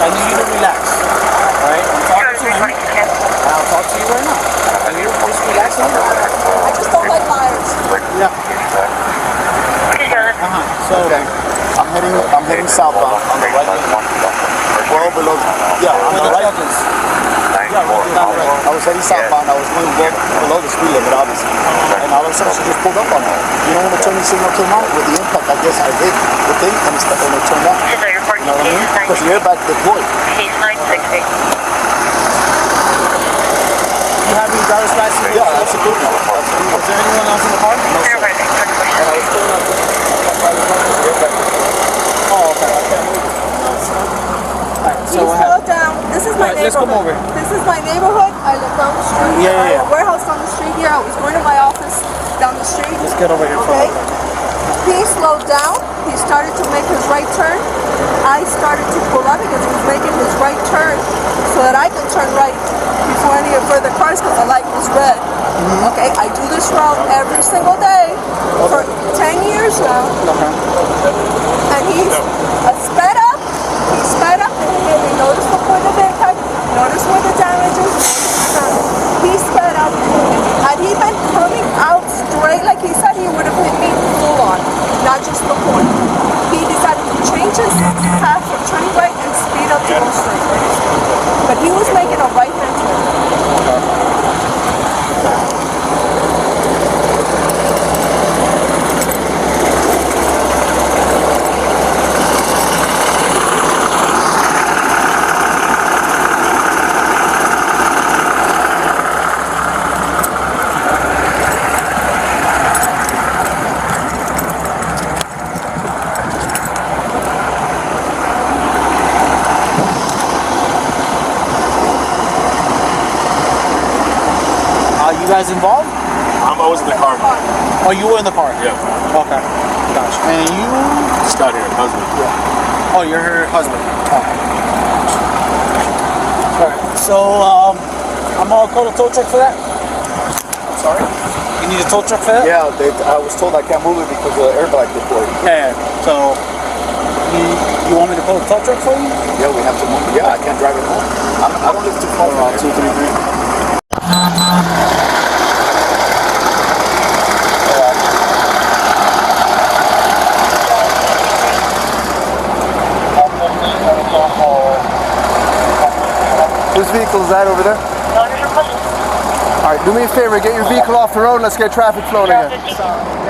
I need you to relax. Alright? I'm talking to you. And I'll talk to you right now. I need you to just relax a little bit. I just don't like liars. Yeah. So, okay. I'm heading southbound on the right. Well below. Yeah, on the right. I was heading southbound. I was going below the speed limit, obviously. And all of a sudden, she just pulled up on me. You know when the turning signal came on? With the impact, I guess I hit the thing and it turned on. You know what I mean? Because the airbag deployed. you have your driver's license? Yeah, absolutely. Is there anyone else in the car? No, sir. And I was pulling up the airbag. Oh, okay. I can't move. So Please slow down. This is my neighborhood. Let's come over. This is my neighborhood. I live down the street. Yeah. I have a warehouse down the street here. I was going to my office down the street. Let's get over here for a moment. He slowed down. He started to make his right turn. I started to pull up because he was making his right turn so that I could turn right before any further cars because the light was red. Okay, I do this route every single day for 10 years now. And he's sped up. He sped up and he noticed the point of impact, noticed where the damage is. He sped up. Had he been coming out straight like he said, he would have hit me full on, not just the point. He decided to change his path from turning right and speed up to go straight. But he was making a right-hand turn. You guys involved? I was in the car. Oh, you were in the car? Yeah. Okay. Gotcha. And you? Just got here, husband. Yeah. Oh, you're her husband. Oh. Alright. So, I'm gonna call a tow truck for that? I'm sorry? You need a tow truck for that? Yeah, I was told I can't move it because the airbag deployed. Yeah. So, you want me to call a tow truck for you? Yeah, we have to move it. Yeah, I can't drive it home. I don't live too far from 233. Whose vehicle is that over there? Alright, do me a favor, get your vehicle off the road and let's get traffic flowing again.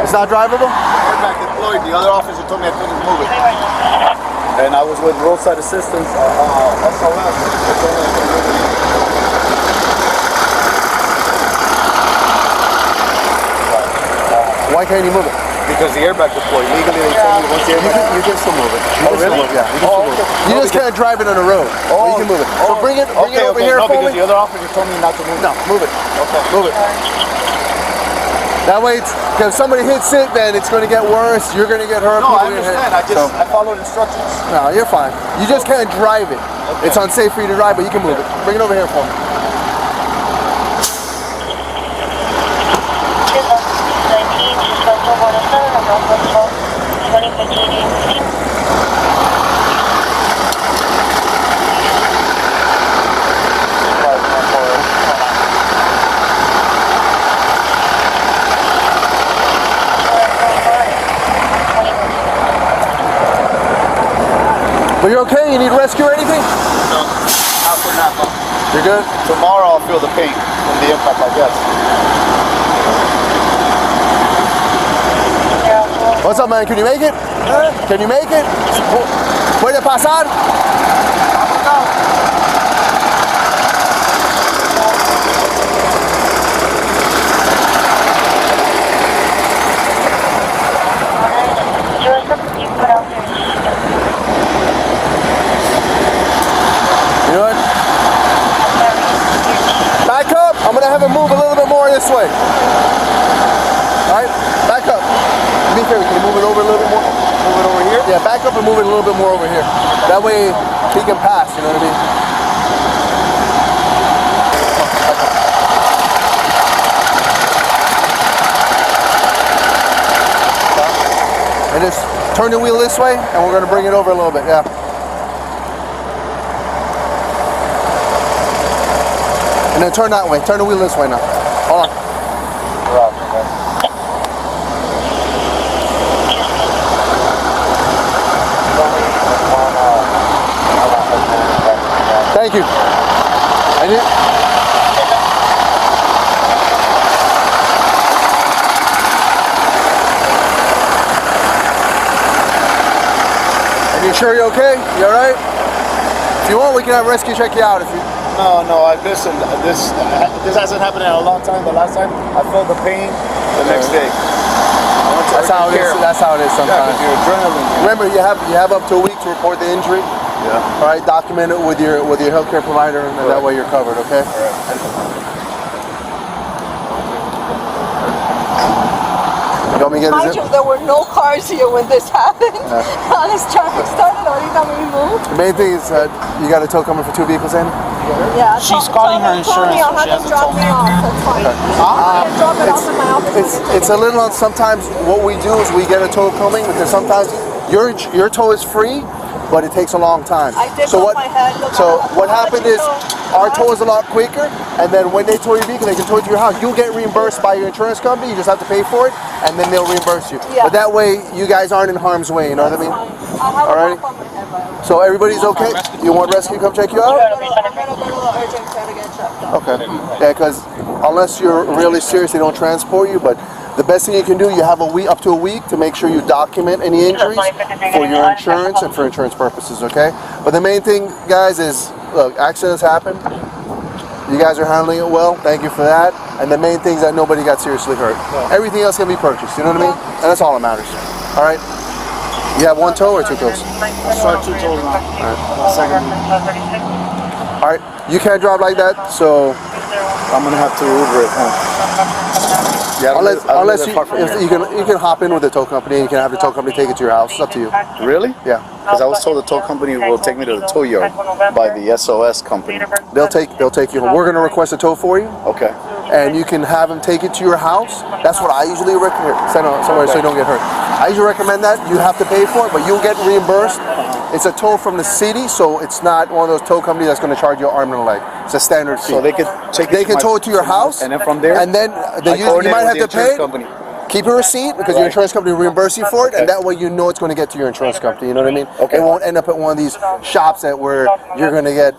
It's not drivable? Airbag deployed. The other officer told me I couldn't move it. And I was with roadside assistance, SOS. Why can't you move it? Because the airbag deployed. Legally, they told me once the airbag... You can still move it. Oh, really? Yeah, you can still move it. You just can't drive it on the road. Oh, you can move it. So bring it over here for me. Because the other officer told me not to move it. No, move it. Okay. Move it. That way, if somebody hits it, then it's going to get worse. You're going to get hurt. No, I understand. I followed instructions. No, you're fine. You just can't drive it. Okay. It's unsafe for you to drive, but you can move it. Bring it over here for me. But you're okay? You need rescue or anything? No, not for now. You're good? Tomorrow I'll feel the pain from the impact, I guess. What's up, man? Can you make it? Can you make it? ¿Puede pasar? You know what? Back up. I'm gonna have him move a little bit more this way. Alright, back up. Be careful, can you move it over a little bit more? Move it over here? Yeah, back up and move it a little bit more over here. That way he can pass, you know what I mean? And just turn the wheel this way and we're gonna bring it over a little bit, yeah. And then turn that way. Turn the wheel this way now. Hold on. Thank you. And you sure you're okay? You alright? If you want, we can have rescue check you out. If you. No. Listen, this hasn't happened in a long time. The last time I felt the pain the next day. That's how it is. That's how it is sometimes. Yeah, your adrenaline. Remember, you have up to a week to report the injury. Yeah. All right. Document it with your healthcare provider, and that way you're covered. Okay. All right. You want me to get Mind you, there were no cars here when this happened. All this traffic started, ahorita we moved. The main thing is you got a tow coming for 2 vehicles in? Yeah, She's calling her insurance, I'll so she have hasn't them drop told me me. off. That's fine. Drop it off in my office. It's a little, sometimes what we do is we get a tow coming because sometimes your tow is free, but it takes a long time. I did So put my head. Look, so I what happened is our tow is a lot quicker, and then when they tow your vehicle, they can tow it to your house. You'll get reimbursed by your insurance company. You just have to pay for it, and then they'll reimburse you. Yeah. But that way, you guys aren't in harm's way. You know what I mean? All right. So everybody's okay? You want rescue to come check you out? I'm gonna go to the urgent care to get checked out. Okay. Yeah, because unless you're really serious, they don't transport you. But the best thing you can do, you have up to a week to make sure you document any injuries for your insurance and for insurance purposes. Okay. But the main thing, guys, is look, accidents happen. You guys are handling it well. Thank you for that. And the main thing is that nobody got seriously hurt. Everything else can be purchased. You know what I mean? And that's all that matters. All right. You have 1 tow or 2 tows? Start 2 toes now. All right. You can't drive like that, so I'm gonna have to Uber it home. Yeah, unless you can hop in with the tow company and you can have the tow company take it to your house. It's up to you. Really? Yeah. Because I was told the tow company will take me to the tow yard by the SOS company. They'll take you home. We're gonna request a tow for you, Okay. and you can have them take it to your house. That's what I usually recommend. Somewhere so you don't get hurt. I usually recommend that. You have to pay for it, but you'll get reimbursed. It's a tow from the city, so it's not one of those tow companies that's gonna charge you an arm and a leg. It's a standard fee. So they could take They can tow it to your house, and then from there, and then you might have to pay. Keep a receipt because your insurance company will reimburse you for it, and that way you know it's going to get to your insurance company. You know what I mean? Okay. It won't end up at one of these shops where you're going to get,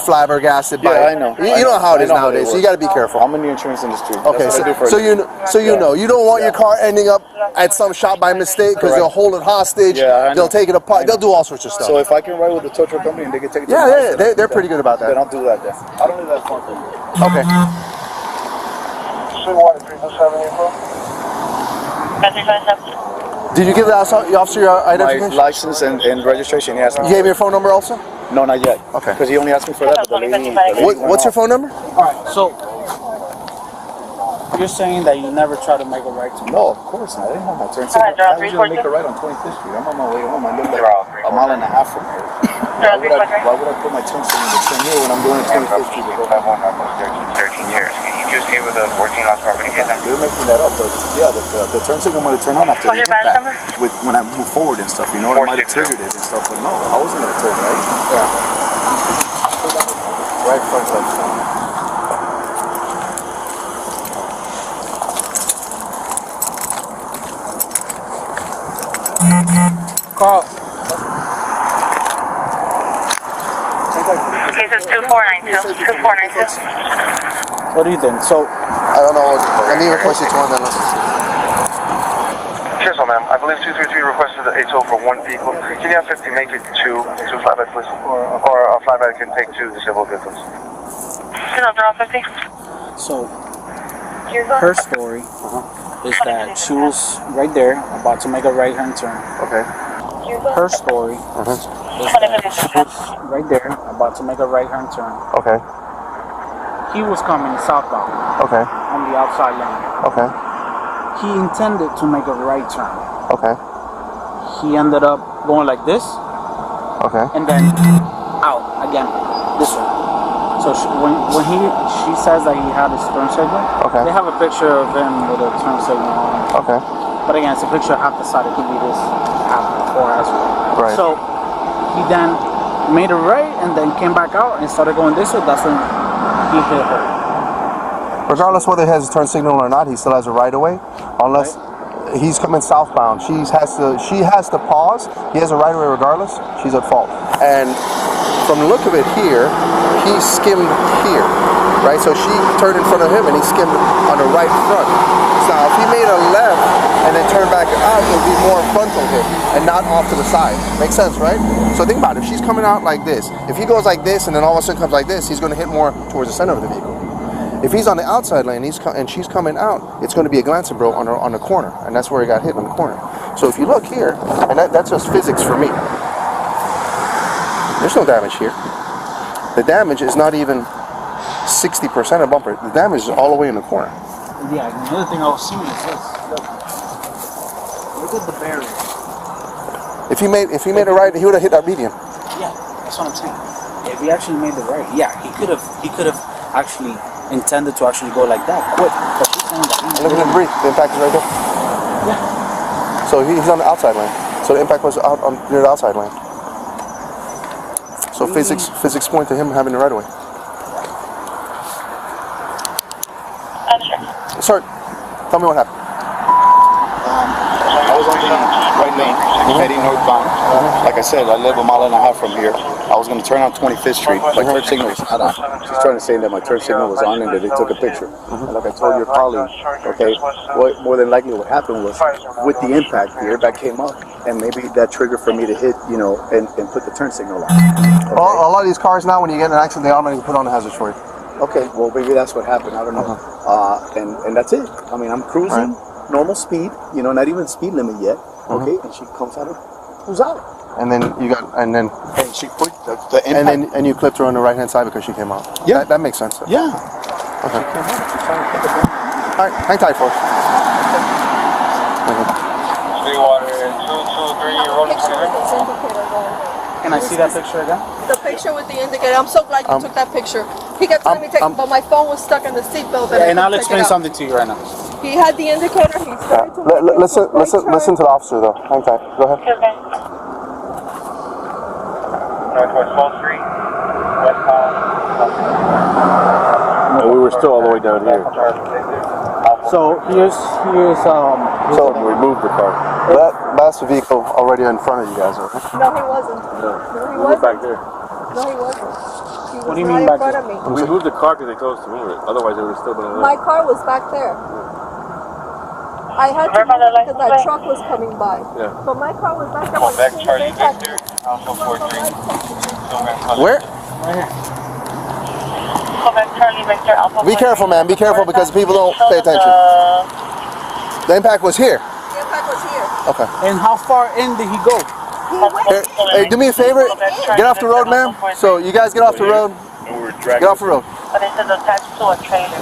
flabbergasted by. Yeah, I know. You know how it is I know how they nowadays. So you work. got to be careful. I'm in the insurance industry. Okay, That's what I do for a so living. you know you don't want your car ending up at some shop by mistake because they'll hold it hostage. Yeah, I they'll know. take it apart. They'll do all sorts of stuff. So if I can ride with the tow truck company and they can take it to my yeah, house, they're pretty good about then that. I'll do that then. I don't need that phone call. Okay. Did you give the officer your My identification? license and registration, he asked me. You gave me your phone number also? No, not yet. Okay. Because he only asked me for that, but the lady What's your phone number? Alright, so you're saying that you never try to make a right to me? No, of course not. I didn't have my turn signal. I was going to make a right on 25th Street. I'm on my way home. I live like a mile and a half from here. Why would I put my turn signal to turn here when I'm going to 25th Street to go home? 13 years. Can you just give with a 14 loss property case? They're making that up, but yeah, the turn signal might have turned on after the impact with when I move forward and stuff. You know, it might have triggered it and stuff, but no, I wasn't going to turn right. Yeah. Right front left side. Carl. Case is 2492. 2492. What do you think? So, I don't know. Let me request you to one then. Sure, so ma'am. I believe 233 requested a tow for 1 vehicle. Can you have 50 make it 2 flatbed, please? Or a flatbed can take 2 disabled vehicles. Can I draw 50? so her story is that she was right there about to make a right-hand turn. Okay. Her story is that she was right there about to make a right-hand turn. Okay. He was coming southbound Okay. on the outside lane. Okay. He intended to make a right turn. Okay. He ended up going like this Okay. and then out again this way. So when she says that he had his turn signal, Okay. they have a picture of him with a turn signal on. Okay. But again, it's a picture half the side. It could be this half before as well. Right. So he then made a right and then came back out and started going this way. That's when he hit her. Regardless whether he has a turn signal or not, he still has a right of way, unless he's coming southbound. She has to pause. He has a right of way regardless. She's at fault. And from the look of it here, he skimmed here, right? So she turned in front of him and he skimmed on the right front. So if he made a left and then turned back out, it would be more frontal hit and not off to the side. Makes sense, right? So think about it. If she's coming out like this, if he goes like this and then all of a sudden comes like this, he's going to hit more towards the center of the vehicle. If he's on the outside lane and she's coming out, it's going to be a glancing bro on the corner, and that's where he got hit on the corner. So if you look here, and that's just physics for me. There's no damage here. The damage is not even 60% of bumper. The damage is all the way in the corner. Yeah, and the other thing I was seeing is this. Look at the barrier. If he made a right, he would have hit that median. Yeah, that's what I'm saying. If he actually made the right, yeah, he could have actually intended to actually go like that quick. But she's saying that Look at him breathe. The impact is right there. yeah. So he's on the outside lane. So the impact was out near the outside lane. So physics point to him having the right of way. Sir, tell me what happened. I was on the right lane, heading northbound. Like I said, I live a mile and a half from here. I was going to turn on 25th Street. My turn signal was not on. She's trying to say that my turn signal was on and that they took a picture. And like I told your colleague, okay, what more than likely what happened was with the impact, the airbag came up, and maybe that triggered for me to hit, and put the turn signal on. Okay? Well, a lot of these cars now, when you get in an accident, they automatically put on the hazards for you. Okay, well maybe that's what happened. I don't know. And that's it. I mean, I'm cruising, normal speed, not even speed limit yet. Okay, and she comes out, who's out? And then and she put the impact. and you clipped her on the right hand side because she came out. Yeah, that makes sense. Yeah. Okay. All right, hang tight for us. Water 223 rolling Can I see that picture again? The picture with the indicator. I'm so glad you took that picture. He kept telling me to take it, but my phone was stuck in the seatbelt. And I'll explain something to you right now. He had the indicator. He started to Listen to the officer though. Hang tight. Go ahead. Northwest 12th Street, westbound. And we were still all the way down here. So here's So we moved the car. That's the vehicle already in front of you guys, okay? No, he wasn't. No, he wasn't. Back there. No, he wasn't. He was What do you right mean in back front there? of me. We moved the car because they told us to move it. Otherwise, it would have still been on My car was back there. I had to move because that truck was coming by. Yeah. But my car was back there. Back Charlie Victor, Alpha 43. Where? Charlie Victor, Alpha Be careful, man. Be careful because people don't pay attention. The impact was here. The impact was here. Okay. And how far in did he go? He went. Hey, do me a favor. Get off the road, ma'am. So you guys get off the road. Get off the road. But it says attached to a trailer.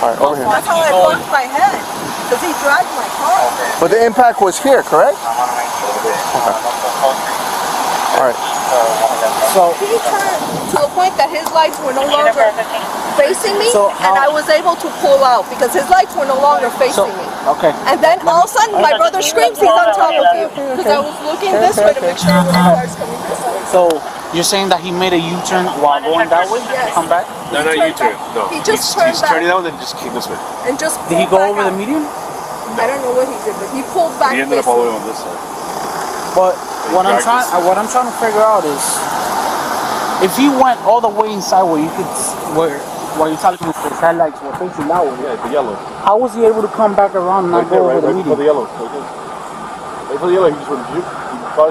All right, over here. That's how I bumped my head. Because he dragged my car. But the impact was here, correct? All right. So He turned to the point that his lights were no longer facing me, So and how- I was able to pull out because his lights were no longer facing me. okay. And then all of a sudden, my brother screams, he's on top of you. Because I was looking this way to make sure when the car's coming this way. So you're saying that he made a U-turn while going that way? Yes. Come back? No, no, you turn. No. He just turned back that way, then just keep this way. and just Did he pulled go back over the out. median? I don't know what he did, but he pulled back this way. on this side. But what I'm trying to figure out is if he went all the way inside where you could where you're telling me his headlights were facing that way. Yeah, the yellow. How was he able to come back around and not go over the median? the yellow. Right for the yellow, he just went.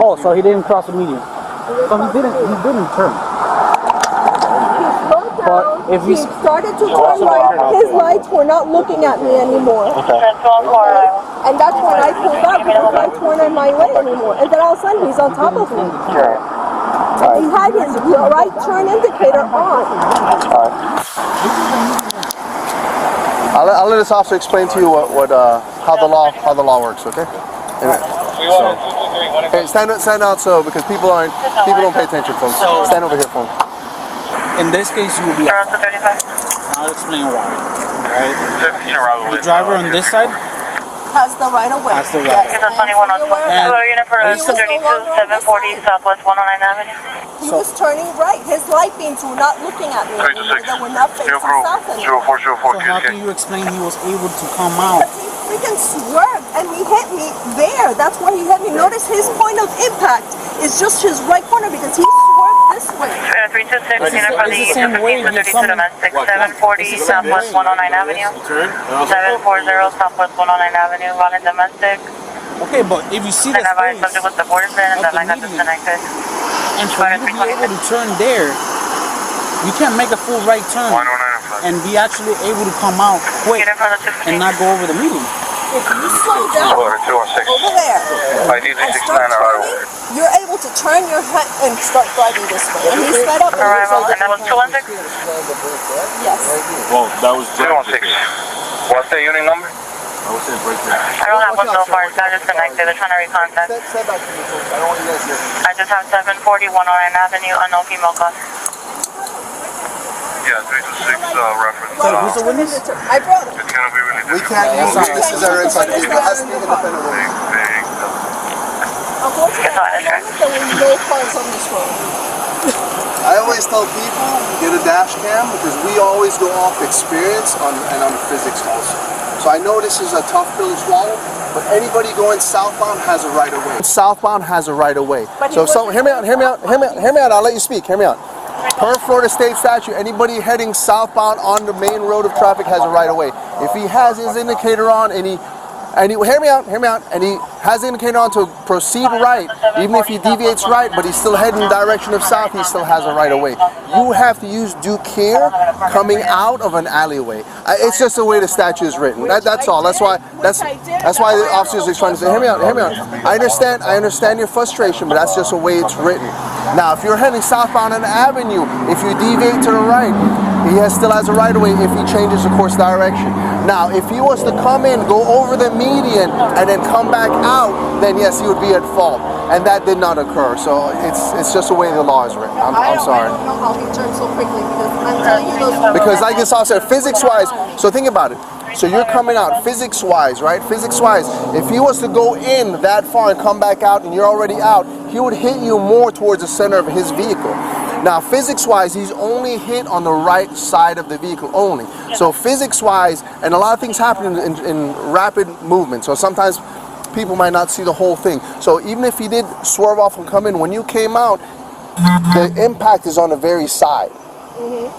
Oh, so he didn't cross the median. So he didn't turn. But if he started to turn right, his lights were not looking at me anymore. And that's when I pulled up because his lights weren't in my way anymore. And then all of a sudden he's on top of me. He had his right turn indicator on. I'll let this officer explain to you how the law works, okay? Okay, stand out so because people don't pay attention, folks. Stand over here for me. In this case, you will be out. I'll explain why. Right? The driver on this side has the right of way. Has the right. Yes, I am fully aware of that. And unit for he was no 32, longer on this 740 side. Southwest 109 Avenue. He was turning right. His light beams were not looking at me. 326. They were not facing south anymore. 0404 So how can you explain he was able to come out? He freaking swerved and he hit me there. That's where he hit me. Notice his point of impact is just his right corner because he swerved this way. 326 unit for the It's the same way 15 to 32 coming- domestic, 740 Southwest 109 Avenue. 740 Southwest 109 Avenue, running domestic. Okay, but if you see the And advise space, subject with the border and the line got disconnected. and for you to be able to turn there, you can't make a full right turn 109 and be actually able to come out quick Unit from the and 215. not go over the median. If you slow down over 216. there ID and 369 start arrival. turning, you're able to turn your head and start driving this way. And he sped up. And he Arrival, was and that was 216? yes. Well, that was 216. What's the unit number? I would say break there. I don't have one so far, it's got disconnected. They're trying to recontact. Step back to me, folks. I don't want you guys here. I just have 740 109 Avenue, unknown female call. Yeah, 326 reference. Who's the witness? I brought him. It's gonna be really We difficult. can't use Sorry. witnesses that are inside. It has to be independent witness. Big. Unfortunately, I know that there were no cars on this road. I always tell people, get a dash cam because we always go off experience and on physics also. So I know this is a tough pill to swallow, but anybody going southbound has a right of way. Southbound has a right of way. But he So wasn't hear me out, I'll let you speak, hear me out. Per Florida state statute, anybody heading southbound on the main road of traffic has a right of way. If he has his indicator on and he hear me out, and he has the indicator on to proceed right, even if he deviates right, but he's still heading in the direction of south, he still has a right of way. You have to use due care coming out of an alleyway. It's just the way the statute is written. That's all. That's why the officers are trying to say, hear me out. I understand your frustration, but that's just the way it's written. Now, if you're heading southbound on the avenue, if you deviate to the right, he still has a right of way if he changes the course direction. Now, if he was to come in, go over the median, and then come back out, then yes, he would be at fault. And that did not occur. So it's just the way the law is written. I'm sorry. I don't know how he turned so quickly because I'm telling you those. Because like this officer, physics-wise, so think about it. So you're coming out physics-wise, right? Physics-wise, if he was to go in that far and come back out and you're already out, he would hit you more towards the center of his vehicle. Now, physics-wise, he's only hit on the right side of the vehicle only. So physics-wise, and a lot of things happen in rapid movement. So sometimes people might not see the whole thing. So even if he did swerve off and come in, when you came out, the impact is on the very side.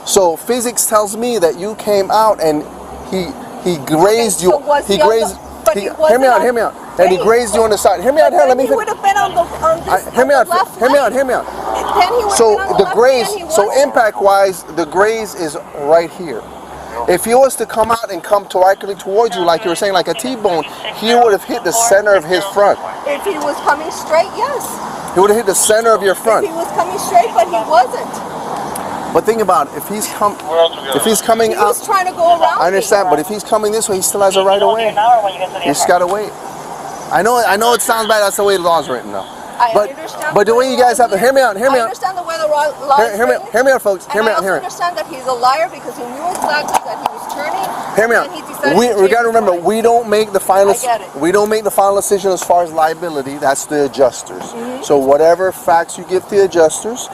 So physics tells me that you came out and he grazed you. He grazed. Hear me out. And he grazed you on the side. Hear me out. Here, let me. He would have been on this. Hear me out. Hear me out. Then he would So have been on the left graze, lane, he so wasn't. impact-wise, the graze is right here. If he was to come out and come directly towards you, like you were saying, like a T-bone, he would have hit the center of his front. If he was coming straight, yes. He would have hit the center of your If front. he was coming straight, but he wasn't. But think about it. If he's coming He out, was trying to go around. I understand. But if he's coming this way, he still has a right of way. You just gotta wait. I know it sounds bad. That's the way the law's written, though. But the way you guys have to hear me out. I understand the way the law is written. Hear me out, folks. Hear me out. And I also understand that he's a liar because he knew exactly that he was turning. Hear me out. And he decided to We change gotta his remember, mind. we don't make the final. I get it. We don't make the final decision as far as liability. That's the adjusters. So whatever facts you give to the adjusters,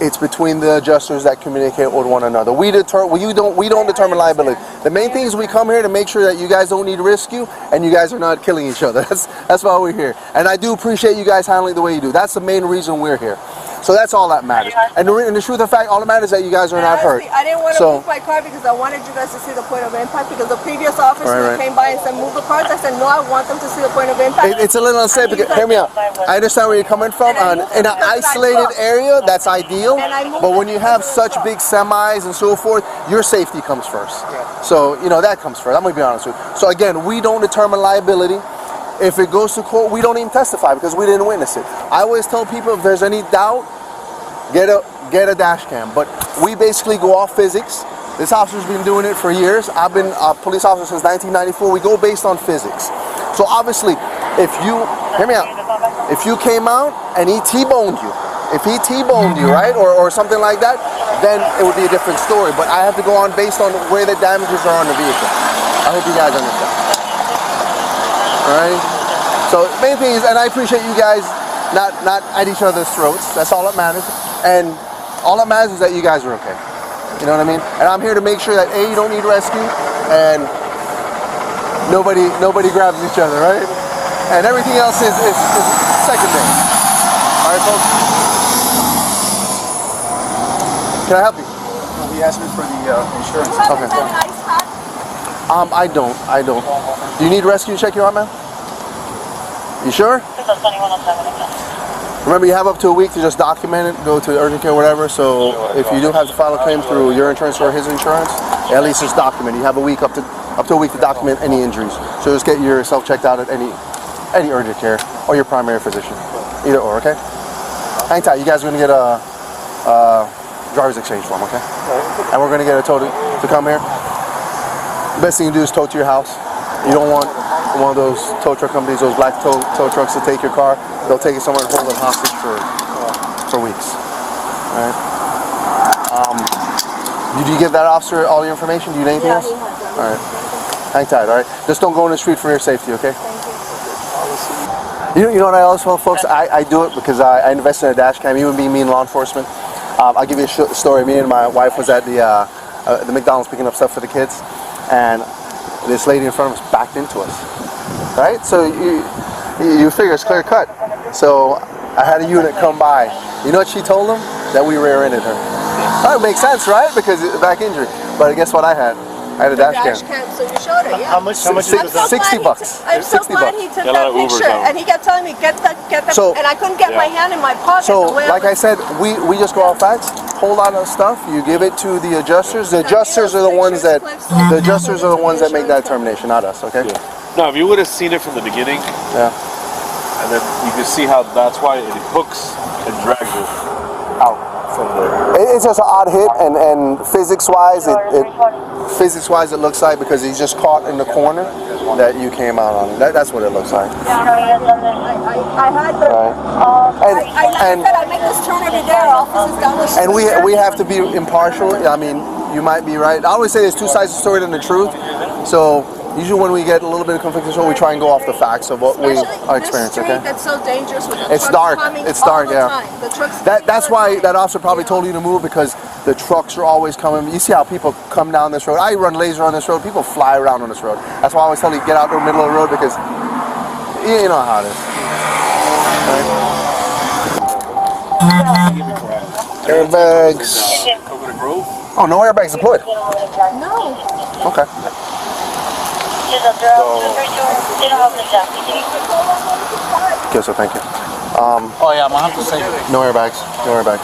it's between the adjusters that communicate with one another. We don't determine liability. The main thing is we come here to make sure that you guys don't need rescue and you guys are not killing each other. That's why we're here. And I do appreciate you guys handling the way you do. That's the main reason we're here. So that's all that matters. And the truth of the fact, all that matters is that you guys are not hurt. I didn't want to move my car because I wanted you guys to see the point of impact because the previous officer came by and said move the cars. I said no, I want them to see the point of impact. It's a little unsafe because, hear me out. I understand where you're coming from. In an isolated area, that's ideal. But when you have such big semis and so forth, your safety comes first. So, that comes first. I'm going to be honest with you. So again, we don't determine liability. If it goes to court, we don't even testify because we didn't witness it. I always tell people if there's any doubt, get a dash cam. But we basically go off physics. This officer's been doing it for years. I've been a police officer since 1994. We go based on physics. So obviously, hear me out, if you came out and he T-boned you, right, or something like that, then it would be a different story. But I have to go on based on where the damages are on the vehicle. I hope you guys understand. All right. So main thing is, and I appreciate you guys not at each other's throats. That's all that matters. And all that matters is that you guys are okay. You know what I mean? And I'm here to make sure that A, you don't need rescue, and nobody grabs each other, right? And everything else is secondary. All right, folks. Can I help you? He asked me for the insurance. Okay. I don't. Do you need rescue to check you out, man? You sure? Remember, you have up to a week to just document it, go to urgent care, whatever. So if you do have to file a claim through your insurance or his insurance, at least just document. You have a week up to a week to document any injuries. So just get yourself checked out at any urgent care or your primary physician, either or. Okay. Hang tight. You guys are gonna get a driver's exchange form, okay? And we're gonna get a tow to come here. The best thing to do is tow to your house. You don't want one of those tow truck companies, those black tow trucks, to take your car. They'll take it somewhere and hold it hostage for weeks. All right. Did you give that officer all your information? Do you need anything else? All right. Hang tight. All right. Just don't go in the street for your safety, okay? You know what I always tell folks? I do it because I invest in a dash cam. Even being me in law enforcement. I'll give you a story. Me and my wife was at the McDonald's picking up stuff for the kids, and this lady in front of us backed into us. Right? So you figure it's clear cut. So I had a unit come by. You know what she told them? That we rear-ended her. That makes sense, right? Because back injury. But guess what I had? I had a dash cam. So you showed it, yeah. How much is it? $60. I'm so glad he took that picture, and he kept telling me, get that, So- and I couldn't get my hand in my pocket. So, the way like I said, we just go off facts, whole lot of stuff. You give it to the adjusters. The adjusters are the ones that make that determination, not us. Okay? Yeah. No, if you would have seen it from the beginning, Yeah. and then you can see how that's why it hooks and drags it out from the. It's just an odd hit, and physics-wise, it looks like, because he's just caught in the corner, that you came out on. That's what it looks like. I had the. Right. I make this turn every day. Our office is down the street. And we have to be impartial. I mean, you might be right. I always say there's two sides of the story than the truth. So usually when we get a little bit of conflict, we try and go off the facts of what we are experiencing. Okay. That's so dangerous with the It's trucks dark. coming It's all dark. the Yeah. time. The trucks That's why that officer probably told you to move, because the trucks are always coming. You see how people come down this road. I run laser on this road. People fly around on this road. That's why I always tell you, get out in the middle of the road, because you know how it is. Right. Airbags. Coconut Grove? Oh, no airbags deployed. No. Okay. Okay, so thank you. Oh yeah, I'm gonna have to say No airbags. No airbags.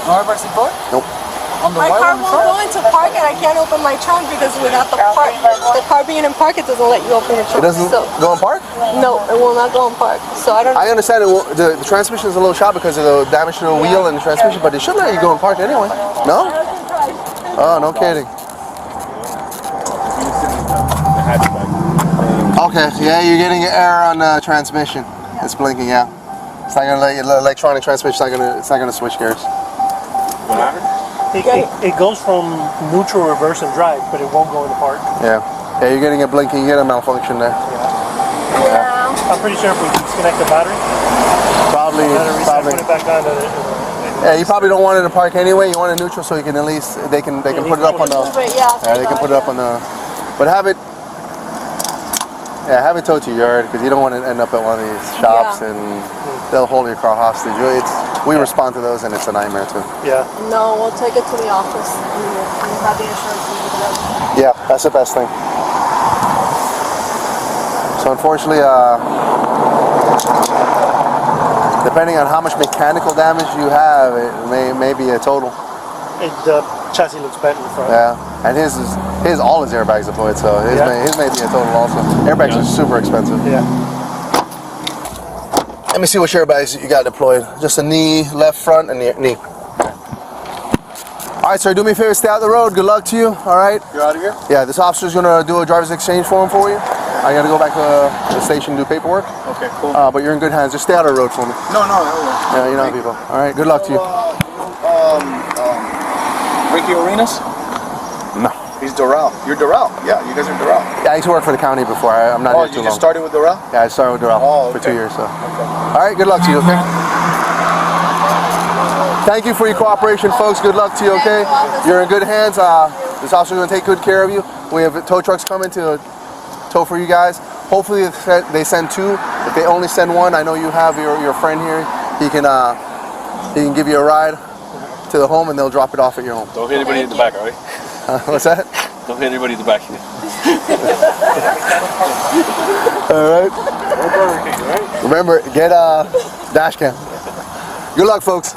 no airbags deployed? Nope. On the My white car one won't go into park, and I can't open my trunk because without the car being in park, it doesn't let you open your It trunk. doesn't go in park? No, it will not go in park. So I don't. I understand the transmission is a little shot because of the damage to the wheel and the transmission, but it should let you go in park anyway. No? Oh, no kidding. Okay, yeah, you're getting an error on the transmission. It's blinking, yeah. It's not gonna let you, electronic transmission. It's not gonna switch gears. What happened? It goes from neutral, reverse, and drive, but it won't go in the park. Yeah, you're getting a blinking. You get a malfunction there. Yeah. I'm pretty sure if we disconnect the battery, Probably. put it back on. Yeah, you probably don't want it in park anyway. You want it neutral so you can at least they can put it up on the. But yeah. Yeah, they can put it up on the. But have it towed to your yard, because you don't want to end up at one of these shops and they'll hold your car hostage. We respond to those, and it's a nightmare too. Yeah. No, we'll take it to the office. We'll have the insurance and whatever. Yeah, that's the best thing. So unfortunately, depending on how much mechanical damage you have, it may be a total. The chassis looks bent in front. Yeah, and his all his airbags deployed, so his may be a total also. Airbags are super expensive. Yeah. Let me see which airbags you got deployed. Just a knee, left front, and knee. All right, sir, do me a favor, stay out the road. Good luck to you, all right? You're out of here? Yeah, this officer's gonna do a driver's exchange form for you. I gotta go back to the station and do paperwork. Okay, cool. But you're in good hands. Just stay out of the road for me. No. Yeah, you know people. All right, good luck to you. Ricky Arenas? No. He's Doral. You're Doral. Yeah, you guys are Doral. Yeah, I used to work for the county before. I'm not here too long. You just started with Doral? Yeah, I started with Doral for 2 years. So. All right, good luck to you, okay? Thank you for your cooperation, folks. Good luck to you, okay? You're in good hands. This officer is going to take good care of you. We have tow trucks coming to tow for you guys. Hopefully they send 2. If they only send 1, I know you have your friend here. He can give you a ride to the home and they'll drop it off at your home. Don't hit anybody in the back, all right? What's that? Don't hit anybody in the back. All right. Remember, get a dash cam. Good luck, folks.